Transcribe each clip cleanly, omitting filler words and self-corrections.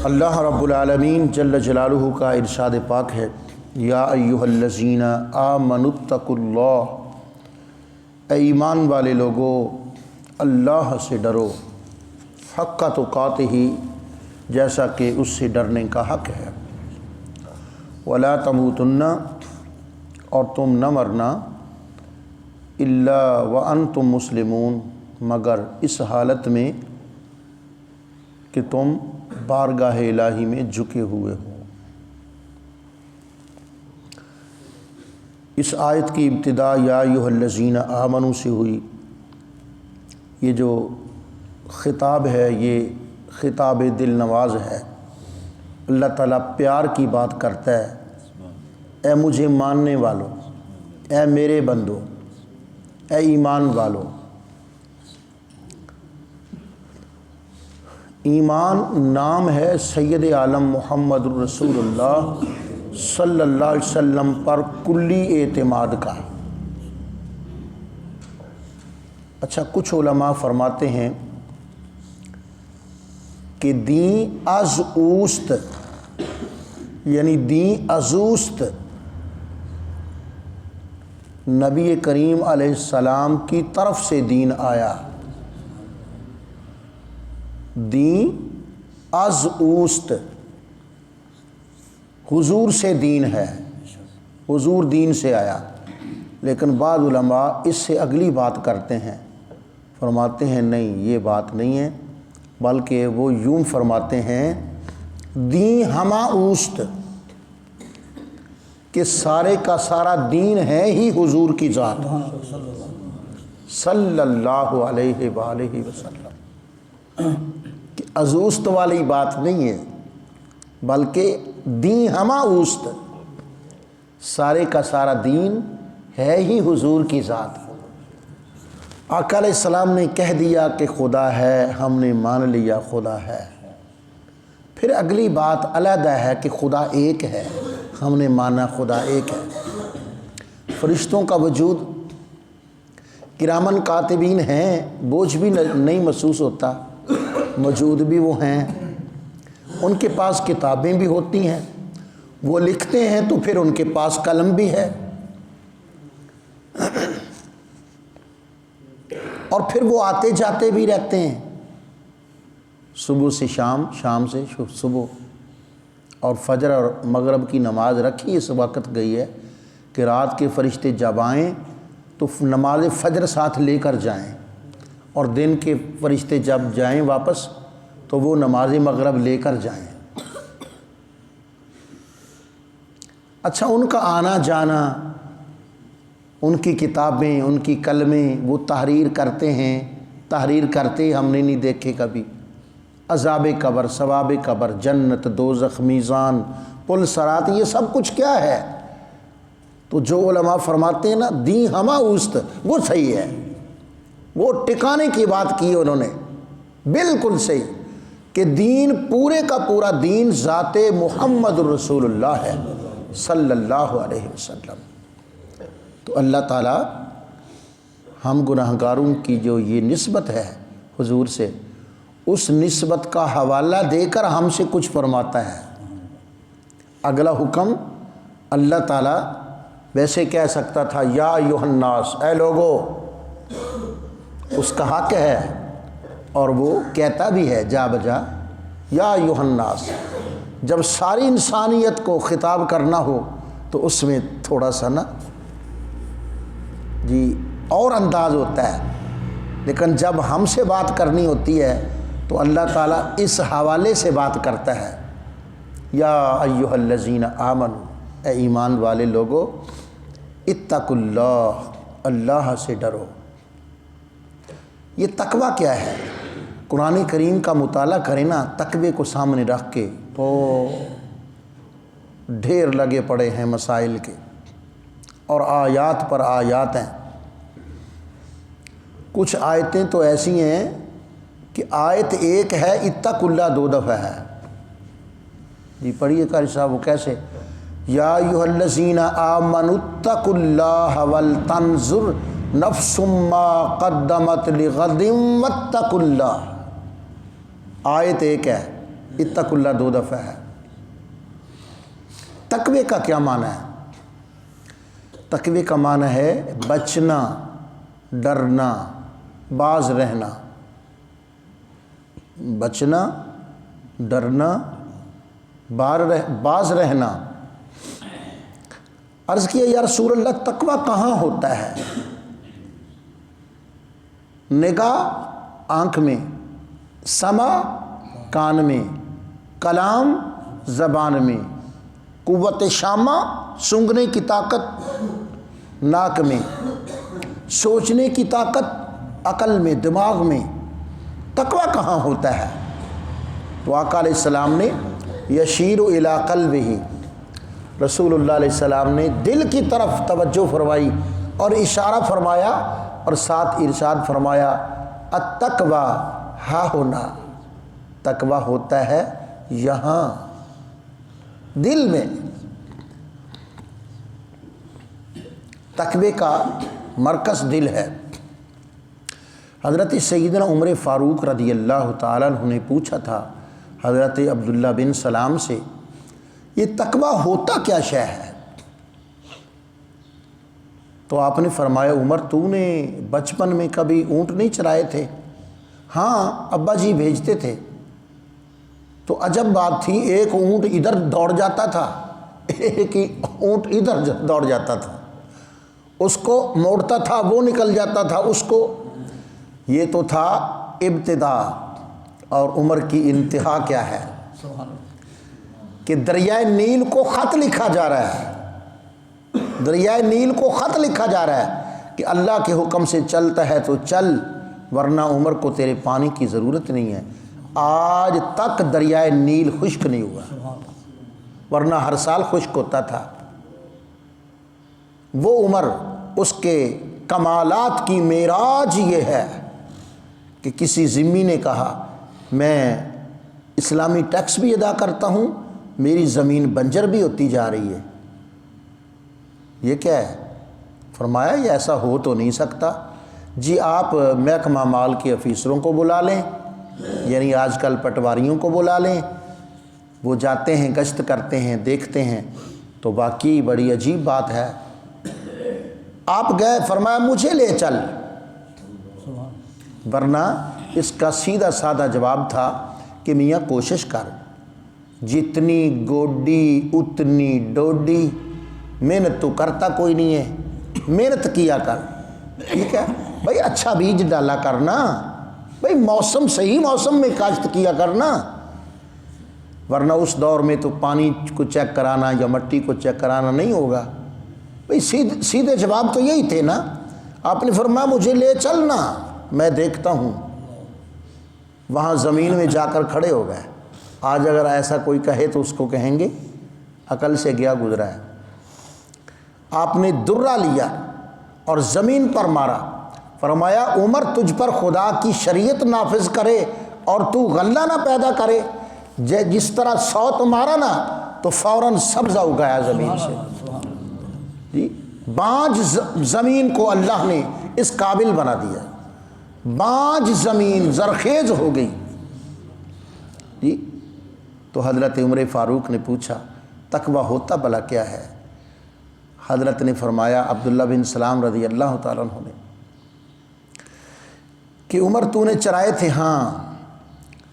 اللہ رب العالمین جل جلالہ کا ارشاد پاک ہے، یا ایھا الذین آمنوا اتقوا اللہ، اے ایمان والے لوگو اللہ سے ڈرو، حق تقاتہ، جیسا کہ اس سے ڈرنے کا حق ہے، ولا تموتن، اور تم نہ مرنا، الا وانتم مسلمون، مگر اس حالت میں کہ تم بارگاہ الہی میں جھکے ہوئے ہو۔ اس آیت کی ابتدا یا ایھا الذین آمنوا سے ہوئی۔ یہ جو خطاب ہے یہ خطاب دل نواز ہے۔ اللہ تعالیٰ پیار کی بات کرتا ہے، اے مجھے ماننے والو، اے میرے بندو، اے ایمان والو۔ ایمان نام ہے سید عالم محمد رسول اللہ صلی اللہ علیہ وسلم پر کلی اعتماد کا۔ اچھا، کچھ علماء فرماتے ہیں کہ دین از اوست، یعنی دین از اوست نبی کریم علیہ السلام کی طرف سے دین آیا۔ دین از اوست، حضور سے دین ہے، حضور دین سے آیا۔ لیکن بعض علماء اس سے اگلی بات کرتے ہیں، فرماتے ہیں نہیں، یہ بات نہیں ہے، بلکہ وہ یوں فرماتے ہیں دین ہما اوست، کہ سارے کا سارا دین ہے ہی حضور کی ذات صلی اللہ علیہ وآلہ وسلم۔ کہ ازوست والی بات نہیں ہے، بلکہ دین ہما اوست، سارے کا سارا دین ہے ہی حضور کی ذات۔ آقا علیہ السلام نے کہہ دیا کہ خدا ہے، ہم نے مان لیا خدا ہے۔ پھر اگلی بات علیحدہ ہے کہ خدا ایک ہے، ہم نے مانا خدا ایک ہے۔ فرشتوں کا وجود کرامن کاتبین ہیں، بوجھ بھی نہیں محسوس ہوتا، موجود بھی وہ ہیں، ان کے پاس کتابیں بھی ہوتی ہیں، وہ لکھتے ہیں تو پھر ان کے پاس قلم بھی ہے، اور پھر وہ آتے جاتے بھی رہتے ہیں، صبح سے شام، شام سے صبح، اور فجر اور مغرب کی نماز رکھی اس وقت گئی ہے کہ رات کے فرشتے جب آئیں تو نماز فجر ساتھ لے کر جائیں، اور دن کے فرشتے جب جائیں واپس تو وہ نماز مغرب لے کر جائیں۔ اچھا، ان کا آنا جانا، ان کی کتابیں، ان کی کلمیں، وہ تحریر کرتے ہیں، تحریر کرتے ہم نے نہیں دیکھے کبھی۔ عذاب قبر، ثواب قبر، جنت، دوزخ، میزان، پل صراط، یہ سب کچھ کیا ہے؟ تو جو علماء فرماتے ہیں نا دین ہما اوست، وہ صحیح ہے، وہ ٹکانے کی بات کی انہوں نے، بالکل صحیح، کہ دین پورے کا پورا دین ذات محمد رسول اللہ ہے صلی اللہ علیہ وسلم۔ تو اللہ تعالیٰ ہم گناہگاروں کی جو یہ نسبت ہے حضور سے، اس نسبت کا حوالہ دے کر ہم سے کچھ فرماتا ہے۔ اگلا حکم اللہ تعالیٰ ویسے کہہ سکتا تھا یا ایھا الناس، اے لوگو، اس کا حق ہے، اور وہ کہتا بھی ہے جا بجا یا ایھا الناس۔ جب ساری انسانیت کو خطاب کرنا ہو تو اس میں تھوڑا سا نا جی اور انداز ہوتا ہے، لیکن جب ہم سے بات کرنی ہوتی ہے تو اللہ تعالیٰ اس حوالے سے بات کرتا ہے، یا ایھا الذین آمنوا، اے ایمان والے لوگو، اتقوا اللہ، اللہ سے ڈرو۔ یہ تقوی کیا ہے؟ قرآن کریم کا مطالعہ کریں نا تقوی کو سامنے رکھ کے تو ڈھیر لگے پڑے ہیں مسائل کے، اور آیات پر آیات ہیں۔ کچھ آیتیں تو ایسی ہیں کہ آیت ایک ہے، اتقوا اللہ 2 دفعہ ہے۔ جی پڑھیے قاری صاحب، وہ کیسے؟ یا ایھا الذین آمنوا اتقوا اللہ ولتنظر نفس ما قدمت لغد واتقوا اللہ۔ آیت ایک ہے، اتقوا اللہ 2 دفعہ ہے۔ تقوی کا کیا معنی ہے؟ تقوی کا معنی ہے بچنا، ڈرنا، باز رہنا۔ بچنا، ڈرنا، باز رہنا۔ عرض کیا یا رسول اللہ تقوی کہاں ہوتا ہے؟ نگاہ آنکھ میں، سمع کان میں، کلام زبان میں، قوت شامہ سونگھنے کی طاقت ناک میں، سوچنے کی طاقت عقل میں، دماغ میں۔ تقوی کہاں ہوتا ہے؟ تو آقا علیہ السلام نے یشیر الی قلبہ، رسول اللہ علیہ السلام نے دل کی طرف توجہ فرمائی اور اشارہ فرمایا اور ساتھ ارشاد فرمایا التقوی ہا ہونا، تقوی ہوتا ہے یہاں دل میں۔ تقوی کا مرکز دل ہے۔ حضرت سیدنا عمر فاروق رضی اللہ تعالیٰ عنہ نے پوچھا تھا حضرت عبداللہ بن سلام سے، یہ تقوی ہوتا کیا شے ہے؟ تو آپ نے فرمایا عمر تو نے بچپن میں کبھی اونٹ نہیں چرائے تھے؟ ہاں ابا جی بھیجتے تھے۔ تو عجب بات تھی، ایک اونٹ ادھر دوڑ جاتا تھا، ایک ہی اونٹ ادھر دوڑ جاتا تھا، اس کو موڑتا تھا وہ نکل جاتا تھا اس کو۔ یہ تو تھا ابتدا، اور عمر کی انتہا کیا ہے کہ دریائے نیل کو خط لکھا جا رہا ہے، دریائے نیل کو خط لکھا جا رہا ہے کہ اللہ کے حکم سے چلتا ہے تو چل، ورنہ عمر کو تیرے پانی کی ضرورت نہیں ہے۔ آج تک دریائے نیل خشک نہیں ہوا، ورنہ ہر سال خشک ہوتا تھا۔ وہ عمر، اس کے کمالات کی معراج یہ ہے کہ کسی ذمی نے کہا میں اسلامی ٹیکس بھی ادا کرتا ہوں، میری زمین بنجر بھی ہوتی جا رہی ہے، یہ کیا ہے؟ فرمایا یہ ایسا ہو تو نہیں سکتا، جی آپ محکمہ مال کے افیسروں کو بلا لیں، یعنی آج کل پٹواریوں کو بلا لیں، وہ جاتے ہیں گشت کرتے ہیں دیکھتے ہیں، تو واقعی بڑی عجیب بات ہے۔ آپ گئے، فرمایا مجھے لے چل، ورنہ اس کا سیدھا سادہ جواب تھا کہ میاں کوشش کر، جتنی گوڈی اتنی ڈوڈی، محنت تو کرتا کوئی نہیں ہے، محنت کیا کر، ٹھیک ہے بھائی، اچھا بیج ڈالا کرنا بھائی، موسم صحیح موسم میں کاشت کیا کرنا، ورنہ اس دور میں تو پانی کو چیک کرانا یا مٹی کو چیک کرانا نہیں ہوگا بھائی، سیدھے جواب تو یہی تھے نا۔ آپ نے فرمایا مجھے لے چلنا، میں دیکھتا ہوں۔ وہاں زمین میں جا کر کھڑے ہو گئے۔ آج اگر ایسا کوئی کہے تو اس کو کہیں گے عقل سے گیا گزرا ہے۔ آپ نے درہ لیا اور زمین پر مارا، فرمایا عمر تجھ پر خدا کی شریعت نافذ کرے اور تو غلہ نہ پیدا کرے، جس طرح سوت مارا نا تو فوراً سبزہ اگایا زمین سے۔ جی بانج زمین کو اللہ نے اس قابل بنا دیا، بانج زمین زرخیز ہو گئی۔ جی تو حضرت عمر فاروق نے پوچھا تقوی ہوتا بھلا کیا ہے؟ حضرت نے فرمایا عبداللہ بن سلام رضی اللہ تعالیٰ عنہ نے کہ عمر تو نے چرائے تھے؟ ہاں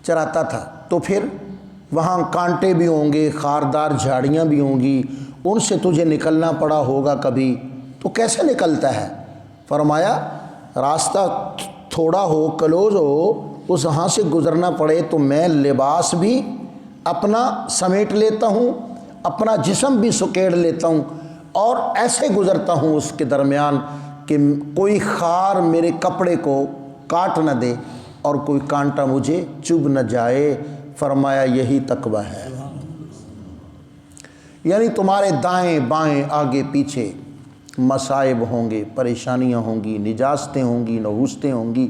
چراتا تھا۔ تو پھر وہاں کانٹے بھی ہوں گے، خاردار جھاڑیاں بھی ہوں گی، ان سے تجھے نکلنا پڑا ہوگا کبھی، تو کیسے نکلتا ہے؟ فرمایا راستہ تھوڑا ہو، کلوز ہو، اس وہاں سے گزرنا پڑے تو میں لباس بھی اپنا سمیٹ لیتا ہوں، اپنا جسم بھی سکیڑ لیتا ہوں، اور ایسے گزرتا ہوں اس کے درمیان کہ کوئی خار میرے کپڑے کو کاٹ نہ دے اور کوئی کانٹا مجھے چبھ نہ جائے۔ فرمایا یہی تقوی ہے، یعنی تمہارے دائیں بائیں آگے پیچھے مصائب ہوں گے، پریشانیاں ہوں گی، نجاستیں ہوں گی، نحوستیں ہوں گی،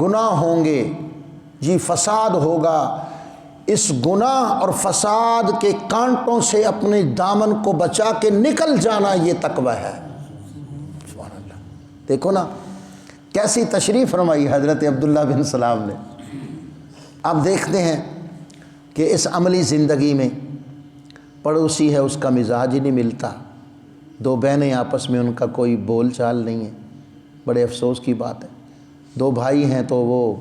گناہ ہوں گے، جی فساد ہوگا۔ اس گناہ اور فساد کے کانٹوں سے اپنے دامن کو بچا کے نکل جانا، یہ تقوی ہے۔ سبحان اللہ، دیکھو نا کیسی تشریف فرمائی حضرت عبداللہ بن سلام نے۔ آپ دیکھتے ہیں کہ اس عملی زندگی میں پڑوسی ہے اس کا مزاج ہی نہیں ملتا، دو بہنیں آپس میں ان کا کوئی بول چال نہیں ہے، بڑے افسوس کی بات ہے۔ دو بھائی ہیں تو وہ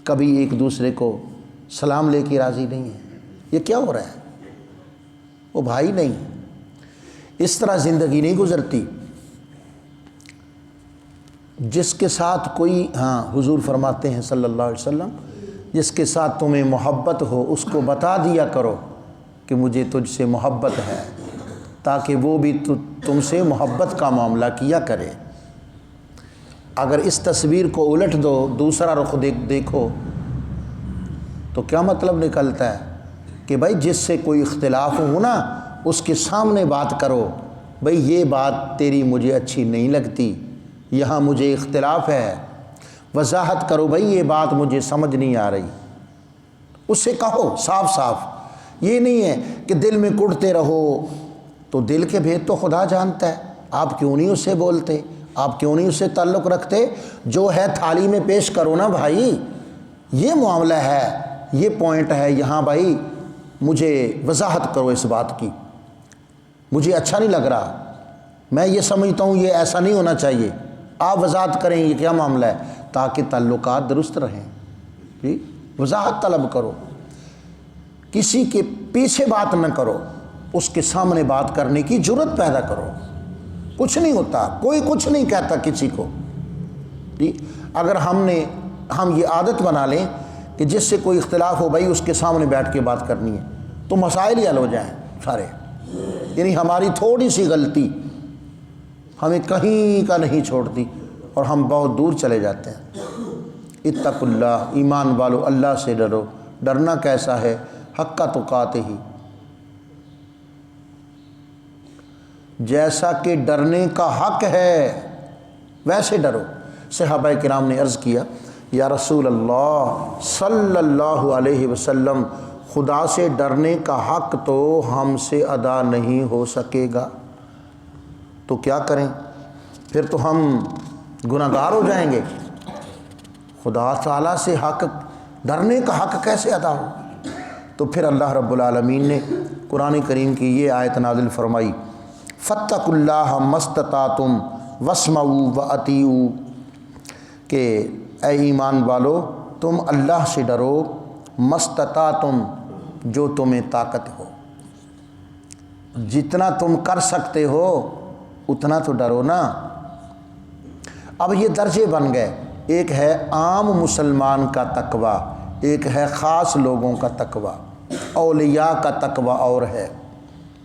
کبھی ایک دوسرے کو سلام لے کے راضی نہیں ہیں، یہ کیا ہو رہا ہے؟ وہ بھائی نہیں، اس طرح زندگی نہیں گزرتی۔ جس کے ساتھ کوئی حضور فرماتے ہیں صلی اللہ علیہ وسلم، جس کے ساتھ تمہیں محبت ہو اس کو بتا دیا کرو کہ مجھے تجھ سے محبت ہے، تاکہ وہ بھی تم سے محبت کا معاملہ کیا کرے۔ اگر اس تصویر کو الٹ دو، دوسرا رخ دیکھو تو کیا مطلب نکلتا ہے کہ بھائی جس سے کوئی اختلاف ہو نا اس کے سامنے بات کرو، بھائی یہ بات تیری مجھے اچھی نہیں لگتی، یہاں مجھے اختلاف ہے، وضاحت کرو بھائی یہ بات مجھے سمجھ نہیں آ رہی، اس سے کہو صاف صاف۔ یہ نہیں ہے کہ دل میں کڑتے رہو، تو دل کے بھید تو خدا جانتا ہے، آپ کیوں نہیں اس سے بولتے، آپ کیوں نہیں اس سے تعلق رکھتے؟ جو ہے تھالی میں پیش کرو نا بھائی، یہ معاملہ ہے، یہ پوائنٹ ہے یہاں، بھائی مجھے وضاحت کرو اس بات کی، مجھے اچھا نہیں لگ رہا، میں یہ سمجھتا ہوں یہ ایسا نہیں ہونا چاہیے، آپ وضاحت کریں یہ کیا معاملہ ہے، تاکہ تعلقات درست رہیں۔ جی وضاحت طلب کرو، کسی کے پیچھے بات نہ کرو، اس کے سامنے بات کرنے کی جرت پیدا کرو۔ کچھ نہیں ہوتا، کوئی کچھ نہیں کہتا کسی کو۔ جی اگر ہم یہ عادت بنا لیں کہ جس سے کوئی اختلاف ہو بھائی اس کے سامنے بیٹھ کے بات کرنی ہے، تو مسائل ہی حل ہو جائیں سارے۔ یعنی ہماری تھوڑی سی غلطی ہمیں کہیں کا نہیں چھوڑتی اور ہم بہت دور چلے جاتے ہیں۔ اتقوا اللہ، ایمان والو اللہ سے ڈرو۔ ڈرنا کیسا ہے؟ حق تقاتہ ہی، جیسا کہ ڈرنے کا حق ہے ویسے ڈرو۔ صحابہ کرام نے عرض کیا یا رسول اللہ صلی اللہ علیہ وسلم، خدا سے ڈرنے کا حق تو ہم سے ادا نہیں ہو سکے گا، تو کیا کریں؟ پھر تو ہم گناہگار ہو جائیں گے۔ خدا تعالیٰ سے ڈرنے کا حق کیسے ادا ہو؟ تو پھر اللہ رب العالمین نے قرآن کریم کی یہ آیت نازل فرمائی، فاتقوا اللہ ما استطعتم واسمعوا واطیعوا، کہ اے ایمان والو تم اللہ سے ڈرو، ما استطعتم، جو تمہیں طاقت ہو، جتنا تم کر سکتے ہو اتنا تو ڈرو نا۔ اب یہ درجے بن گئے، ایک ہے عام مسلمان کا تقوی، ایک ہے خاص لوگوں کا تقوی، اولیاء کا تقوی اور ہے،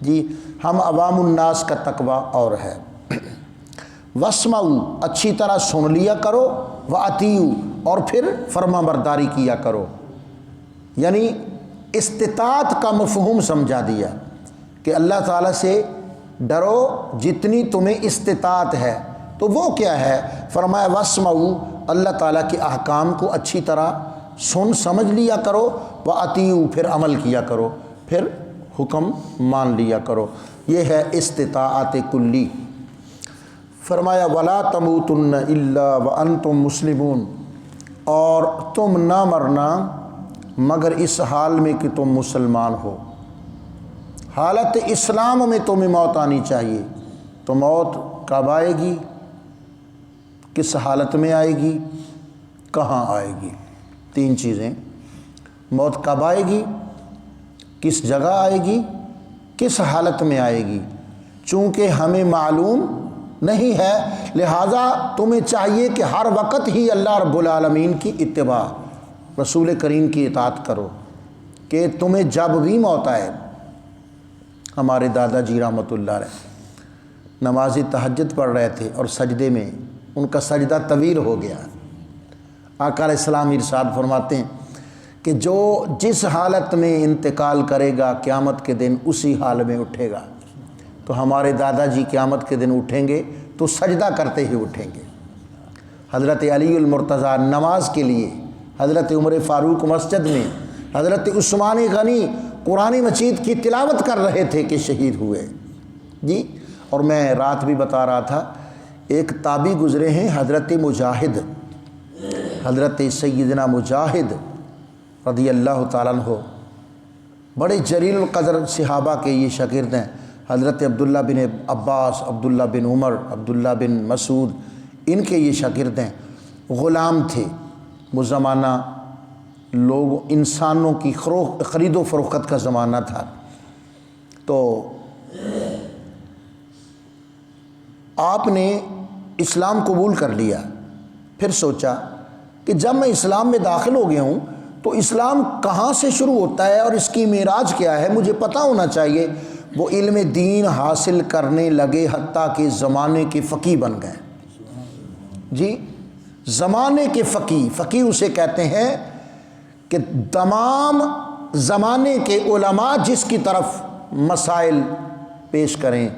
جی ہم عوام الناس کا تقوی اور ہے۔ واسمعوا، اچھی طرح سن لیا کرو، واطیعوا، اور پھر فرما برداری کیا کرو، یعنی استطاعت کا مفہوم سمجھا دیا کہ اللہ تعالیٰ سے ڈرو جتنی تمہیں استطاعت ہے۔ تو وہ کیا ہے؟ فرمایا واسمعوا، اللہ تعالیٰ کے احکام کو اچھی طرح سن سمجھ لیا کرو، واطیعوا، پھر عمل کیا کرو، پھر حکم مان لیا کرو، یہ ہے استطاعت کلی۔ فرمایا ولا تموتن الا وانتم مسلمون، اور تم نہ مرنا مگر اس حال میں کہ تم مسلمان ہو، حالت اسلام میں تمہیں موت آنی چاہیے۔ تو موت کب آئے گی؟ کس حالت میں آئے گی؟ کہاں آئے گی؟ تین چیزیں، موت کب آئے گی، کس جگہ آئے گی، کس حالت میں آئے گی۔ چونکہ ہمیں معلوم نہیں ہے، لہٰذا تمہیں چاہیے کہ ہر وقت ہی اللہ رب العالمین کی اتباع، رسول کریم کی اطاعت کرو، کہ تمہیں جب بھی موت آئے۔ ہمارے دادا جی رحمۃ اللہ علیہ نماز تہجد پڑھ رہے تھے اور سجدے میں ان کا سجدہ طویل ہو گیا۔ آقا علیہ السلام ارشاد فرماتے ہیں کہ جو جس حالت میں انتقال کرے گا قیامت کے دن اسی حال میں اٹھے گا۔ تو ہمارے دادا جی قیامت کے دن اٹھیں گے تو سجدہ کرتے ہی اٹھیں گے۔ حضرت علی المرتضیٰ نماز کے لیے، حضرت عمر فاروق مسجد میں، حضرت عثمان غنی قرآن مجید کی تلاوت کر رہے تھے کہ شہید ہوئے۔ جی اور میں رات بھی بتا رہا تھا، ایک تابعی گزرے ہیں حضرت مجاہد، حضرت سیدنا مجاہد رضی اللہ تعالیٰ عنہ بڑے جلیل القدر صحابہ کے یہ شاگرد ہیں۔ حضرت عبداللہ بن عباس، عبداللہ بن عمر، عبداللہ بن مسعود، ان کے یہ شاگرد ہیں۔ غلام تھے وہ زمانہ، لوگ انسانوں کی خرید و فروخت کا زمانہ تھا۔ تو آپ نے اسلام قبول کر لیا، پھر سوچا کہ جب میں اسلام میں داخل ہو گیا ہوں تو اسلام کہاں سے شروع ہوتا ہے اور اس کی معراج کیا ہے، مجھے پتہ ہونا چاہیے۔ وہ علم دین حاصل کرنے لگے، حتیٰ کہ زمانے کے فقیہ بن گئے۔ جی، زمانے کے فقیہ اسے کہتے ہیں کہ تمام زمانے کے علماء جس کی طرف مسائل پیش کریں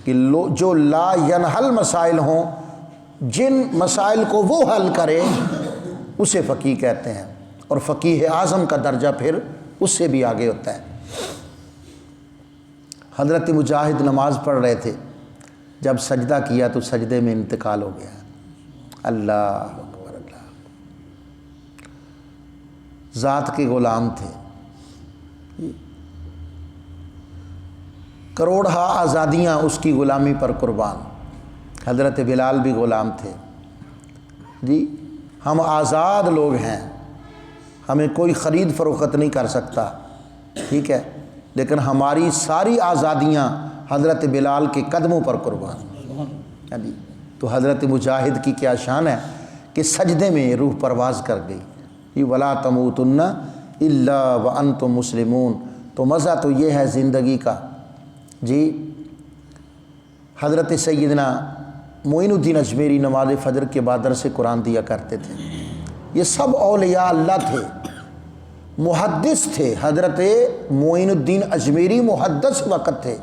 کہ جو لا ینحل مسائل ہوں، جن مسائل کو وہ حل کرے اسے فقیہ کہتے ہیں، اور فقیہ اعظم کا درجہ پھر اس سے بھی آگے ہوتا ہے۔ حضرت مجاہد نماز پڑھ رہے تھے، جب سجدہ کیا تو سجدے میں انتقال ہو گیا۔ اللہ اکبر، اللہ۔ ذات کے غلام تھے، کروڑہا آزادیاں اس کی غلامی پر قربان۔ حضرت بلال بھی غلام تھے۔ جی، ہم آزاد لوگ ہیں، ہمیں کوئی خرید فروخت نہیں کر سکتا، ٹھیک ہے، لیکن ہماری ساری آزادیاں حضرت بلال کے قدموں پر قربان۔ جی، تو حضرت مجاہد کی کیا شان ہے کہ سجدے میں روح پرواز کر گئی۔ یہ وَلَا تَمُوتُنَّ إِلَّا وَأَنْتُمْ مُسْلِمُونَ۔ تو مزہ تو یہ ہے زندگی کا۔ جی، حضرت سیدنا معین الدین اجمیری نماز فجر کے بعد درس قرآن دیا کرتے تھے۔ یہ سب اولیاء اللہ تھے، محدث تھے۔ حضرت معین الدین اجمیری محدث وقت تھے،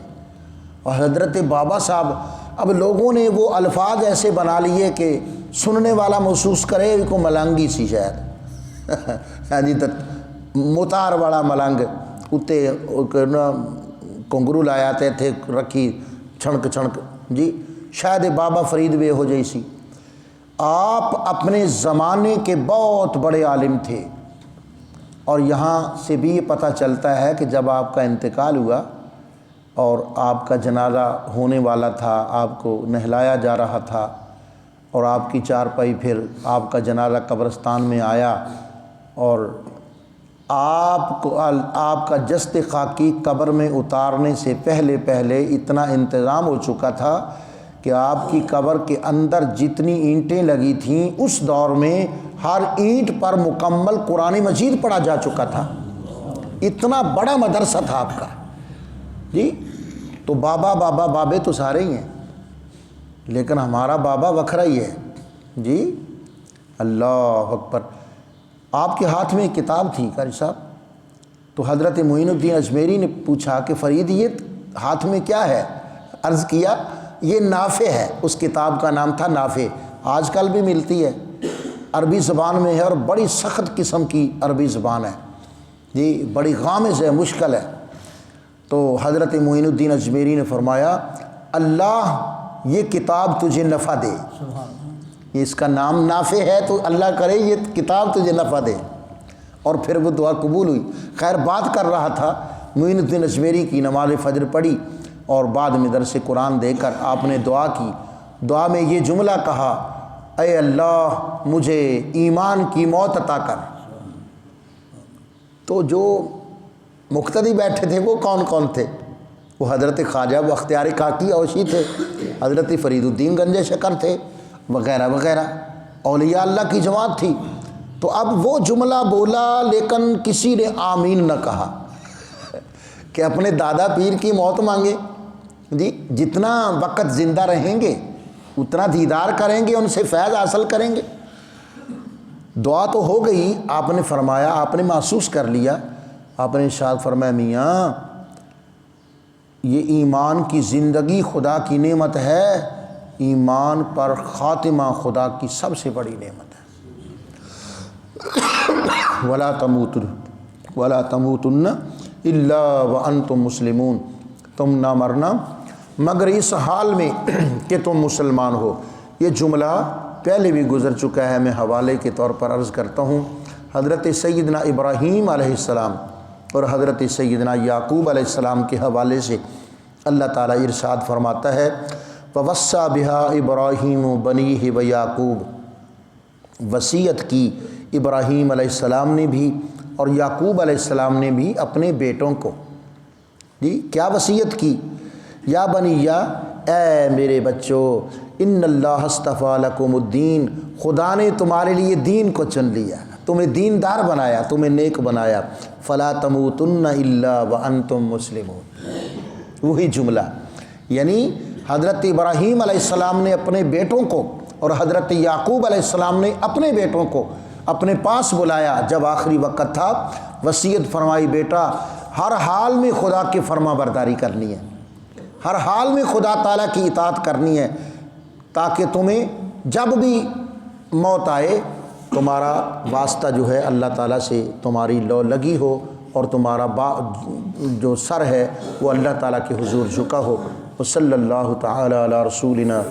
اور حضرت بابا صاحب، اب لوگوں نے وہ الفاظ ایسے بنا لیے کہ سننے والا محسوس کرے کو ملنگی سی شاید ہاں جی، متار والا ملنگ اتے کنگرو لایاتے تھے رکھی چھنک چھنک، جی شاید بابا فرید وے ہو جائی سی۔ آپ اپنے زمانے کے بہت بڑے عالم تھے، اور یہاں سے بھی یہ پتہ چلتا ہے کہ جب آپ کا انتقال ہوا اور آپ کا جنازہ ہونے والا تھا، آپ کو نہلایا جا رہا تھا، اور آپ کی چارپائی پھر آپ کا جنازہ قبرستان میں آیا، اور آپ کا جسد خاکی قبر میں اتارنے سے پہلے اتنا انتظام ہو چکا تھا کہ آپ کی قبر کے اندر جتنی اینٹیں لگی تھیں اس دور میں ہر اینٹ پر مکمل قرآن مجید پڑھا جا چکا تھا۔ اتنا بڑا مدرسہ تھا آپ کا۔ جی، تو بابے تو سارے ہی ہیں، لیکن ہمارا بابا وکھرا ہی ہے۔ جی، اللہ اکبر۔ آپ کے ہاتھ میں ایک کتاب تھی قاری صاحب، تو حضرت معین الدین اجمیری نے پوچھا کہ فرید یہ ہاتھ میں کیا ہے؟ عرض کیا یہ نافع ہے۔ اس کتاب کا نام تھا نافع، آج کل بھی ملتی ہے، عربی زبان میں ہے، اور بڑی سخت قسم کی عربی زبان ہے، جی بڑی غامض ہے، مشکل ہے۔ تو حضرت معین الدین اجمیری نے فرمایا اللہ یہ کتاب تجھے نفع دے، اس کا نام نافع ہے، تو اللہ کرے یہ کتاب تجھے نفع دے۔ اور پھر وہ دعا قبول ہوئی۔ خیر، بات کر رہا تھا معین الدین اجمیری کی نماز فجر پڑھی، اور بعد میں درس قرآن دے کر آپ نے دعا کی۔ دعا میں یہ جملہ کہا، اے اللہ مجھے ایمان کی موت عطا کر۔ تو جو مقتدی بیٹھے تھے وہ کون کون تھے؟ وہ حضرت خواجہ بختیار کاکی اوشی تھے، حضرت فرید الدین گنج شکر تھے، وغیرہ وغیرہ، اولیاء اللہ کی جماعت تھی۔ تو اب وہ جملہ بولا، لیکن کسی نے آمین نہ کہا کہ اپنے دادا پیر کی موت مانگے۔ جی، جتنا وقت زندہ رہیں گے اتنا دیدار کریں گے، ان سے فیض حاصل کریں گے۔ دعا تو ہو گئی، آپ نے فرمایا، آپ نے محسوس کر لیا، آپ نے ارشاد فرمایا میاں یہ ایمان کی زندگی خدا کی نعمت ہے، ایمان پر خاتمہ خدا کی سب سے بڑی نعمت ہے۔ وَلَا تَمُوتُنَّ إِلَّا وَأَنْتُمْ مُسْلِمُونَ۔ تم نہ مرنا مگر اس حال میں کہ تم مسلمان ہو۔ یہ جملہ پہلے بھی گزر چکا ہے، میں حوالے کے طور پر عرض کرتا ہوں۔ حضرت سیدنا ابراہیم علیہ السلام اور حضرت سیدنا یعقوب علیہ السلام کے حوالے سے اللہ تعالیٰ ارشاد فرماتا ہے وَوَصَّى بِهَا إِبْرَاهِيمُ بَنِيهِ وَيَعْقُوبُ، وصیت کی ابراہیم علیہ السلام نے بھی اور یعقوب علیہ السلام نے بھی اپنے بیٹوں کو۔ جی کیا وصیت کی؟ یا بنیّا، اے میرے بچوں، ان اللہ اصطفیٰ لکم الدین، خدا نے تمہارے لیے دین کو چن لیا، تمہیں دیندار بنایا، تمہیں نیک بنایا، فلا تموتن الا وانتم مسلمون۔ وہی جملہ، یعنی حضرت ابراہیم علیہ السلام نے اپنے بیٹوں کو اور حضرت یعقوب علیہ السلام نے اپنے بیٹوں کو اپنے پاس بلایا جب آخری وقت تھا، وصیت فرمائی بیٹا ہر حال میں خدا کی فرما برداری کرنی ہے، ہر حال میں خدا تعالیٰ کی اطاعت کرنی ہے، تاکہ تمہیں جب بھی موت آئے تمہارا واسطہ جو ہے اللہ تعالیٰ سے تمہاری لو لگی ہو اور تمہارا جو سر ہے وہ اللہ تعالیٰ کے حضور جھکا ہو۔ وصلی اللہ تعالیٰ علی رسولنا